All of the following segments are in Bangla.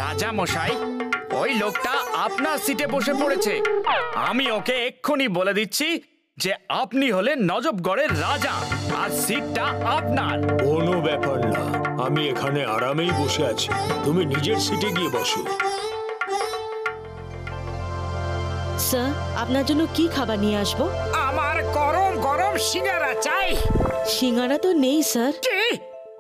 রাজা মশাই, ওই লোকটা আপনার সিটে বসে পড়েছে। আমি ওকে এক্ষুনি বলে দিচ্ছি যে আপনি হলেন নজবগড়ের রাজা আর সিটটা আপনার। কোনো ব্যাপার না, আমি এখানে আরামেই বসে আছি, তুমি নিজের সিটে গিয়ে বসো। স্যার, আপনার জন্য কি খাবার নিয়ে আসবো? আমার গরম গরম সিঙ্গারা চাই। সিঙ্গারা তো নেই স্যার।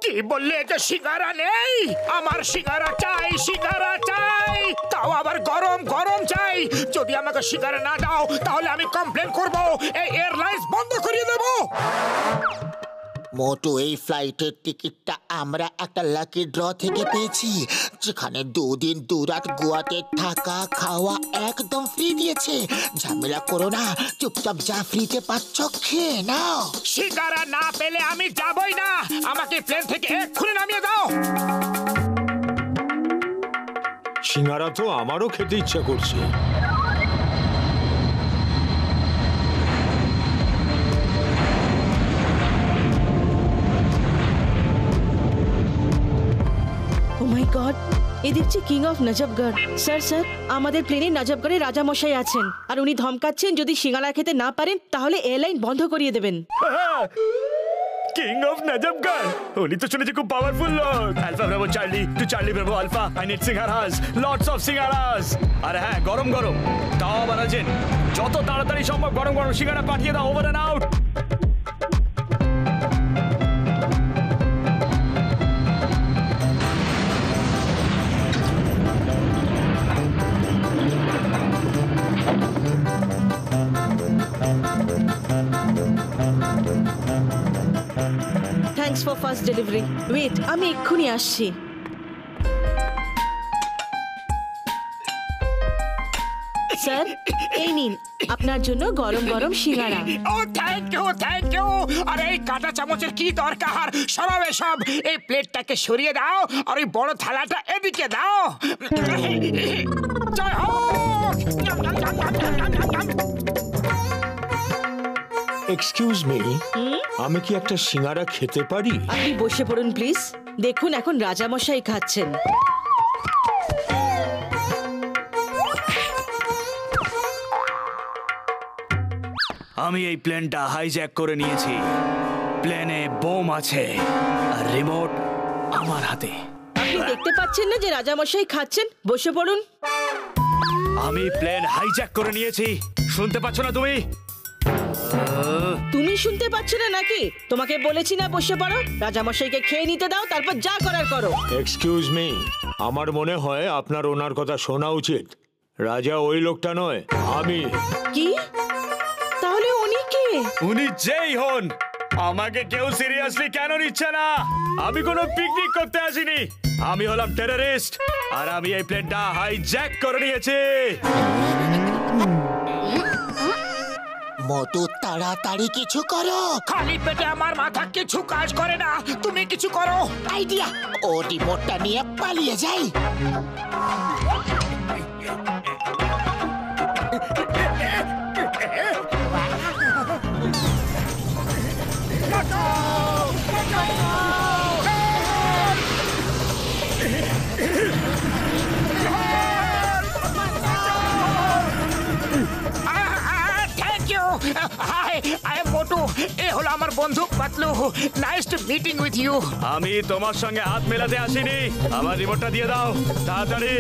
কি বললে যে সিঙ্গারা নেই? আমার সিঙ্গারা চাই, সিঙ্গারা চাই, তাও আবার গরম গরম চাই। যদি আমাকে সিঙ্গারা না দাও তাহলে আমি কমপ্লেন করব, এই এয়ারলাইন্স বন্ধ করিয়ে দেব। মোটু, এই ফ্লাইটের টিকিটটা আমরা একটা লাকি ড্র থেকে পেয়েছি, যেখানে 2 দিন 2 রাত গোয়াতে থাকা খাওয়া একদম ফ্রি দিয়েছে। ঝামেলা করো না, চুপচাপ যা ফ্রিতে পাচ্ছ খেয়ে নাও। সিঙ্গারা না পেলে আমি যাবই না, আমাকে প্লেন থেকে এক্ষুনি নামিয়ে দাও। সিঙ্গারা তো আমারও খেতে ইচ্ছা করছে। ও মাই গড, এ দেখছি কিং অফ নজবগড়। স্যার স্যার, আমাদের প্লেনে নজবগড়ে রাজামশাই আছেন আর উনি ধমকাচ্ছেন যদি সিঙ্গারা খেতে না পারেন তাহলে এয়ারলাইন বন্ধ করিয়ে দেবেন। কিং অফ নজবগড়, উনি তো শুনেছি খুব পাওয়ারফুল লোক। Alpha bravo charlie to charlie bravo alpha, I need singaras, lots of singaras. আর হ্যাঁ, গরম গরম, তাও আবার আছেন। যত তাড়াতাড়ি সম্ভব গরম গরম সিঙ্গারা পাঠিয়ে দাও, over and out. Thanks for first delivery. Wait, আমি এক্ষুনি আসছি। স্যার, এই নিন আপনার জন্য গরম গরম সিঙ্গারা। ও থ্যাংক ইউ, থ্যাংক ইউ। আর এই কাঁটা চামচের কি দরকার? সরাও এসব। এই প্লেটটাকে সরিয়ে দাও আর ওই বড় থালাটা এদিকে দাও। জয় হোক। এক্সকিউজ মি, আমি কি একটা সিঙ্গারা খেতে পারি? আপনি বসে পড়ুন প্লিজ। দেখুন, এখন রাজামশাই খাচ্ছেন। আমি এই প্লেনটা হাইজ্যাক করে নিয়েছি। প্লেনে বোম আছে আর রিমোট আমার হাতে। আপনি দেখতে পাচ্ছেন না যে রাজামশাই খাচ্ছেন? বসে পড়ুন। আমি প্লেন হাইজ্যাক করে নিয়েছি, শুনতে পাচ্ছ না তুমি? তুমি শুনতে পাচ্ছ না নাকি? তোমাকে বলেছি না বসে পড়ো। রাজামশাইকে খেয়ে নিতে দাও, তারপর যা করার করো। এক্সকিউজ মি, আমার মনে হয় আপনার ওনার কথা শোনা উচিত। রাজা ওই লোকটা নয়, আমি। কি? তাহলে উনি কে? উনি যেই হন, আমাকে কেউ সিরিয়াসলি কেন নিচ্ছে না? আমি কোনো পিকনিক করতে আসিনি, আমি হলাম টেররিস্ট আর আমি এই প্লেনটা হাইজ্যাক করে নিয়েছি। মোটু, তাড়াতাড়ি কিছু করো। খালি পেটে আমার মাথা কিছু কাজ করে না, তুমি কিছু করো। আইডিয়া, ও রিমোটটা নিয়ে পালিয়ে যাই। হলো আমার বন্ধু Patlu. Nice to meeting with you. আমি তোমার সঙ্গে হাত মেলাতে আসিনি, আমার রিমোটটা দিয়ে দাও তাড়াতাড়ি।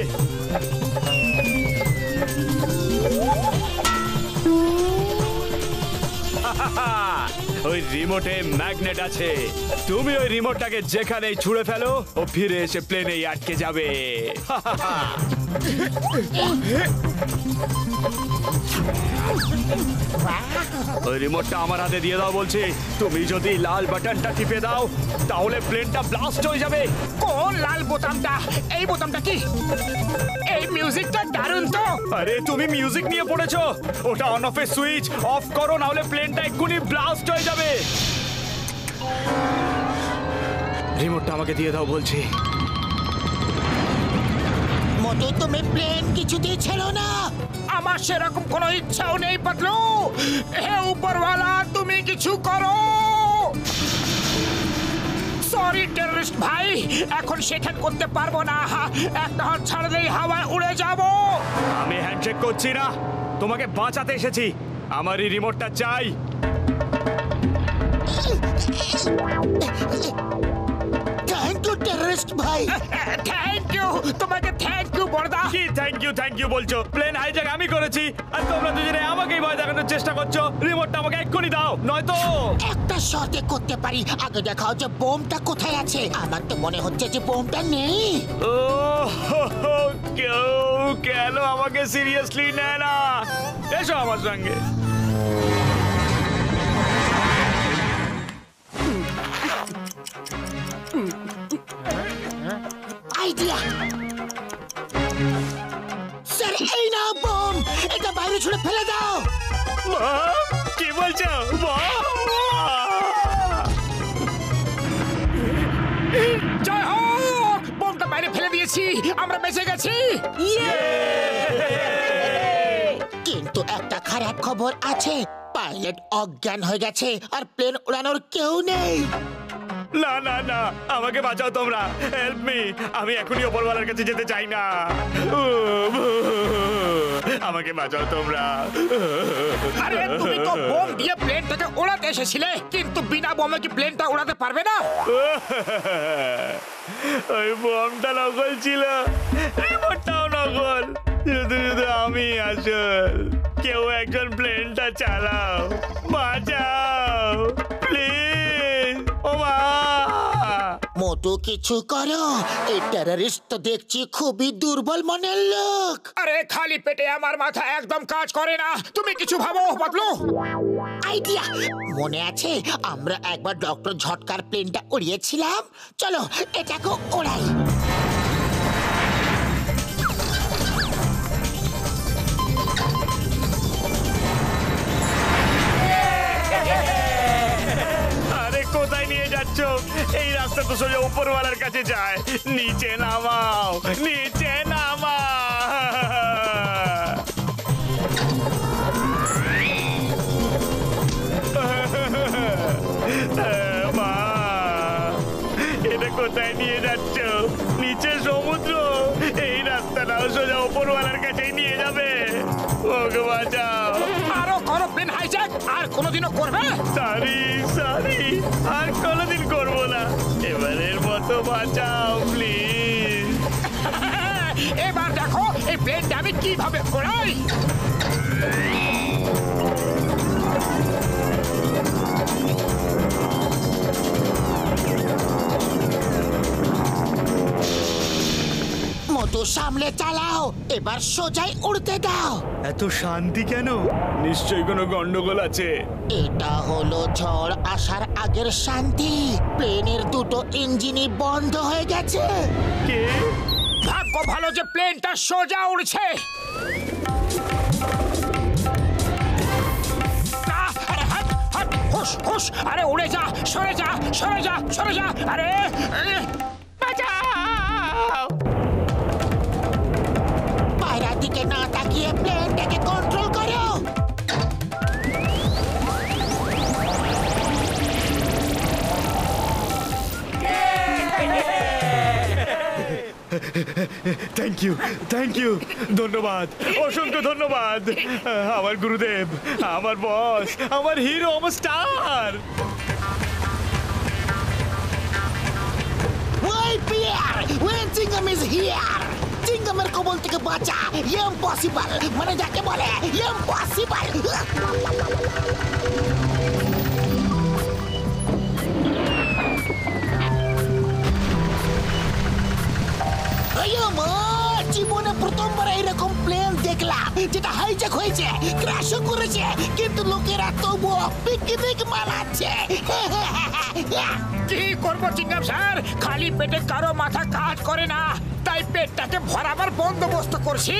ওই রিমোটে ম্যাগনেট আছে, তুমি ওই রিমোটটাকে যেখানেই ছুঁড়ে ফেলো ও ফিরে এসে প্লেনেই আটকে যাবে। ওই রিমোটটা আমার হাতে দিয়ে দাও বলছি। তুমি যদি লাল বাটনটা টিপে দাও তাহলে প্লেনটা ব্লাস্ট হয়ে যাবে। কোন লাল বোতামটা? এই বোতামটা কি? এই মিউজিকটা দারুণ তো। আরে তুমি মিউজিক নিয়ে পড়েছো, ওটা অন অফ এর সুইচ অফ করো, না হলে প্লেনটা এক্ষুনি ব্লাস্ট হয়ে যাবে। রিমোটটা আমাকে দিয়ে দাও বলছি। মোটু তুমি প্লেন কিছুতেই ছেড়ো না। আমার সেরকম কোনো ইচ্ছাও নেই পাতলু। হে উপরওয়ালা, তুমি কিছু করো। সরি টেররিস্ট ভাই, এখন সেখান করতে পারবো না। একটা হাত ছাড়লেই হাওয়ায় উড়ে যাব। আমি হ্যান্ডশেক করছি না, তোমাকে বাঁচাতে এসেছি। আমার এই রিমোটটা চাই। থ্যাংক ইউ টেররিস্ট ভাই। থ্যাংক ইউ, তোমাকে থ্যাংক ইউ বড়দা। কি থ্যাংক ইউ বলছো? প্লেন হাইজ্যাক আমি করেছি আর তোমরা দুজনে আমাকেই ভয় দেখানোর চেষ্টা করছো। রিমোটটা আমাকে এক্ষুনি দাও, নয়তো একটা শর্তে করতে পারি। আগে দেখাও যে বোমটা কোথায় আছে। আমার তো মনে হচ্ছে যে বোমটা নেই। ও কেউ কেন আমাকে সিরিয়াসলি নেয় না? এসো আমার সঙ্গে। আইডিয়া স্যার, এই নাও বোম। এটা বাইরে ছুড়ে ফেলে দাও। কি বলছো? জয় হোক, বোমটা বাইরে ফেলে দিয়েছি, আমরা বেঁচে গেছি। কিন্তু একটা খারাপ খবর আছে, পাইলট অজ্ঞান হয়ে গেছে আর প্লেন উড়ানোর কেউ নেই। না না না, আমাকে বাঁচাও তোমরা, হেল্প মি। আমি এখনই ওপরওয়ালার কাছে যেতে চাই না। আমাকে বাঁচাও তোমরা। আরে তুমি তো বোম দিয়ে প্লেনটাকে ওড়াতে এসেছিলে, কিন্তু বিনা বোমে কি প্লেনটা ওড়াতে পারবে না? ওই বোমটা নকল ছিল, রিমোটটাও নকল, শুধু শুধু আমি আসল। কেউ একজন প্লেনটা চালাও, বাঁচাও প্লিজ। ও মা! মোটু কিছু করো, এই টেররিস্ট তো দেখছি খুবই দুর্বল মনের লোক। আরে খালি পেটে আমার মাথা একদম কাজ করে না, তুমি কিছু ভাবো পাতলু। আইডিয়া মনে আছে, আমরা একবার ডক্টর ঝটকার প্লেনটা উড়িয়েছিলাম। চলো এটাকে ওড়াই। আরে কোথায় নিয়ে যাচ্ছ? এই রাস্তা তো সোজা উপরওয়ালার কাছে যায়। নিচে নামাও, নিচে নামাও। মা, এটা কোথায় নিয়ে যাচ্ছ? নিচে সমুদ্র, এই রাস্তাটাও সোজা উপরওয়ালার কাছেই নিয়ে যাবে। ওকে বাঁচাও। আরো করো প্লেন হাইজ্যাক, আর কোনোদিনও করবে? সরি সরি, আর কোনোদিন করবো না। এবারের মতো বাঁচাও প্লিজ। এবার দেখো এই প্লেনটা আমি কিভাবে ওড়াই। মোটু সামলে চালাও, এবার সোজাই উড়তে দাও। এত শান্তি কেন? নিশ্চয়ই কোনো গন্ডগোল আছে। এটা হলো ঝড় আসার আগের শান্তি। প্লেনের দুটো ইঞ্জিনই বন্ধ হয়ে গেছে। কে? ভাগ্য ভালো যে প্লেনটা সোজা উড়ছে। আরে হাট হাট, হুশ হুশ, আরে উড়ে যা, সরে যা সরে যা সরে যা। আরে বাঁচাও। পায়রার দিকে না তাকিয়ে প্লেনটাকে কন্ট্রোল করো। থ্যাংক ইউ, ধন্যবাদ, অসংখ্য ধন্যবাদ। আমার গুরুদেব, আমার বস, আমার হিরো, আমার স্টার। ওই পিয়ার, ওই চিংগাম ইজ হিয়ার। চিংগামের কবল থেকে বাঁচা, ইম্পসিবল, মানে যাকে বলে ইম্পসিবল। জীবনে প্রথমবার এইরকম প্লেন দেখলাম যেটা হাইজ্যাক হয়েছে, ক্র্যাশও করেছে, কিন্তু লোকেরা তবুও পিকনিক মানাচ্ছে। কি করবো চিংগাম স্যার, খালি পেটে কারো মাথা কাজ করে না, তাই পেটটাকে ভরাবার বন্দোবস্ত করছি।